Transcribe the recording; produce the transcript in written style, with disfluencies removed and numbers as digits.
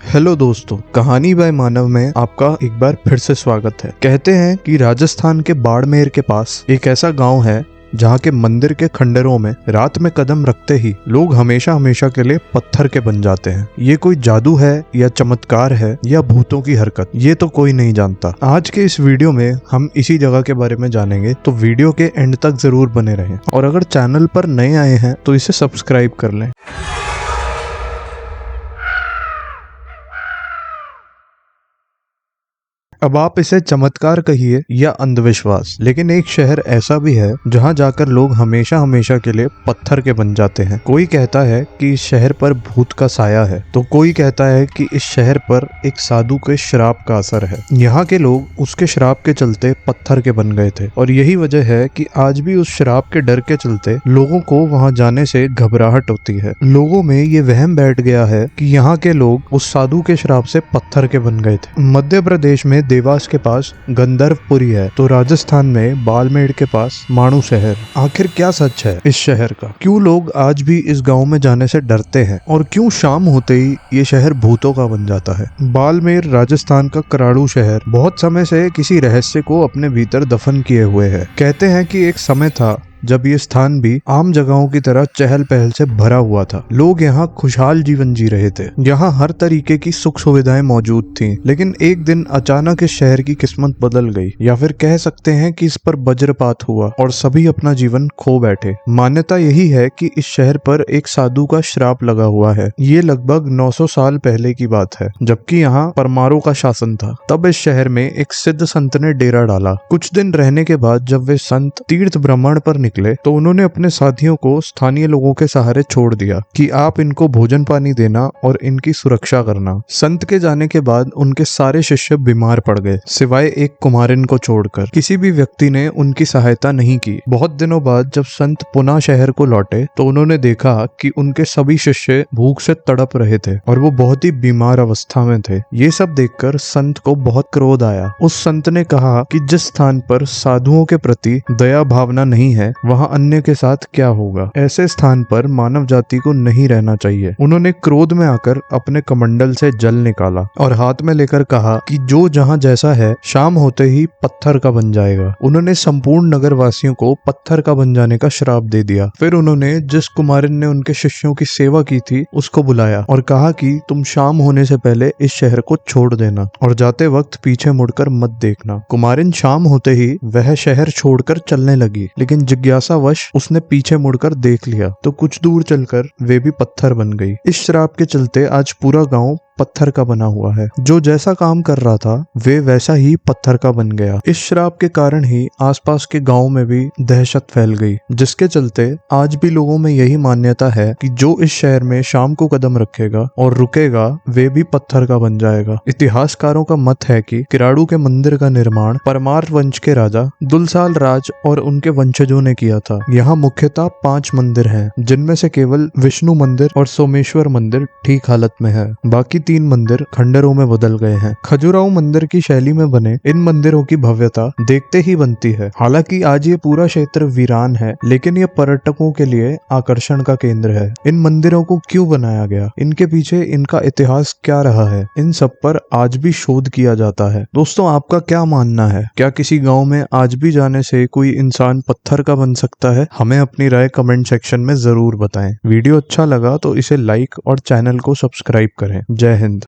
Hello दोस्तों, कहानी bye मानव में आपका एक बार फिर से स्वागत है। कहते हैं कि राजस्थान के बाड़मेर के पास एक ऐसा गांव है जहाँ के मंदिर के खंडरों में रात में कदम रखते ही लोग हमेशा हमेशा के लिए पत्थर के बन जाते हैं। ये कोई जादू है या चमत्कार है या भूतों की हरकत, ये तो कोई नहीं जानता। आज के इस वीडियो में हम इसी जगह के बारे में जानेंगे, तो वीडियो के एंड तक जरूर बने रहें। और अगर चैनल पर नए आए हैं तो इसे सब्सक्राइब कर लें। अब आप इसे चमत्कार कहिए या अंधविश्वास, लेकिन एक शहर ऐसा भी है जहां जाकर लोग हमेशा हमेशा के लिए पत्थर के बन जाते हैं। कोई कहता है कि इस शहर पर भूत का साया है, तो कोई कहता है कि इस शहर पर एक साधु के श्राप का असर है। यहाँ के लोग उसके श्राप के चलते पत्थर के बन गए थे, और यही वजह है कि आज भी उस श्राप के डर के चलते लोगों को वहाँ जाने से घबराहट होती है। लोगों में ये वहम बैठ गया है कि यहाँ के लोग उस साधु के श्राप से पत्थर के बन गए थे। मध्य प्रदेश में देवास के पास गंधर्वपुरी है, तो राजस्थान में बाड़मेर के पास माणू शहर। आखिर क्या सच है इस शहर का? क्यों लोग आज भी इस गांव में जाने से डरते हैं, और क्यों शाम होते ही ये शहर भूतों का बन जाता है? बाड़मेर राजस्थान का कराड़ू शहर बहुत समय से किसी रहस्य को अपने भीतर दफन किए हुए है। कहते हैं कि एक समय था जब ये स्थान भी आम जगहों की तरह चहल पहल से भरा हुआ था। लोग यहाँ खुशहाल जीवन जी रहे थे। यहाँ हर तरीके की सुख सुविधाएं मौजूद थीं। लेकिन एक दिन अचानक इस शहर की किस्मत बदल गई, या फिर कह सकते हैं कि इस पर वज्रपात हुआ और सभी अपना जीवन खो बैठे। मान्यता यही है कि इस शहर पर एक साधु का श्राप लगा हुआ है। ये लगभग 900 साल पहले की बात है, जबकि यहाँ परमारों का शासन था। तब इस शहर में एक सिद्ध संत ने डेरा डाला। कुछ दिन रहने के बाद जब वे संत तीर्थ भ्रमण पर निकले तो उन्होंने अपने साथियों को स्थानीय लोगों के सहारे छोड़ दिया कि आप इनको भोजन पानी देना और इनकी सुरक्षा करना। संत के जाने के बाद उनके सारे शिष्य बीमार पड़ गए, सिवाय एक कुमारिन को छोड़कर। किसी भी व्यक्ति ने उनकी सहायता नहीं की। बहुत दिनों बाद जब संत पुनः शहर को लौटे तो उन्होंने देखा कि उनके सभी शिष्य भूख से तड़प रहे थे और वो बहुत ही बीमार अवस्था में थे। ये सब देखकर संत को बहुत क्रोध आया। उस संत ने कहा कि जिस स्थान पर साधुओं के प्रति दया भावना नहीं है, वहाँ अन्य के साथ क्या होगा। ऐसे स्थान पर मानव जाति को नहीं रहना चाहिए। उन्होंने क्रोध में आकर अपने कमंडल से जल निकाला और हाथ में लेकर कहा कि जो जहाँ जैसा है शाम होते ही पत्थर का बन जाएगा। उन्होंने संपूर्ण नगर वासियों को पत्थर का बन जाने का श्राप दे दिया। फिर उन्होंने जिस कुमारिन ने उनके शिष्यों की सेवा की थी उसको बुलाया और कहा कि तुम शाम होने से पहले इस शहर को छोड़ देना और जाते वक्त पीछे मुड़कर मत देखना। कुमारिन शाम होते ही वह शहर छोड़कर चलने लगी, लेकिन जिज्ञासावश उसने पीछे मुड़कर देख लिया तो कुछ दूर चलकर वे भी पत्थर बन गई। इस श्राप के चलते आज पूरा गांव पत्थर का बना हुआ है। जो जैसा काम कर रहा था वे वैसा ही पत्थर का बन गया। इस श्राप के कारण ही आसपास के गांव में भी दहशत फैल गई, जिसके चलते आज भी लोगों में यही मान्यता है कि जो इस शहर में शाम को कदम रखेगा और रुकेगा वे भी पत्थर का बन जाएगा। इतिहासकारों का मत है कि किराड़ू के मंदिर का निर्माण परमार वंश के राजा दुलसाल राज और उनके वंशजों ने किया था। यहाँ मुख्यतः 5 मंदिर हैं, जिनमें से केवल विष्णु मंदिर और सोमेश्वर मंदिर ठीक हालत में है। बाकी 3 मंदिर खंडरों में बदल गए हैं। खजुराहो मंदिर की शैली में बने इन मंदिरों की भव्यता देखते ही बनती है। हालांकि आज ये पूरा क्षेत्र वीरान है, लेकिन ये पर्यटकों के लिए आकर्षण का केंद्र है। इन मंदिरों को क्यों बनाया गया, इनके पीछे इनका इतिहास क्या रहा है, इन सब पर आज भी शोध किया जाता है। दोस्तों, आपका क्या मानना है? क्या किसी गाँव में आज भी जाने से कोई इंसान पत्थर का बन सकता है? हमें अपनी राय कमेंट सेक्शन में जरूर बताएं। वीडियो अच्छा लगा तो इसे लाइक और चैनल को सब्सक्राइब करें। जय हिंद।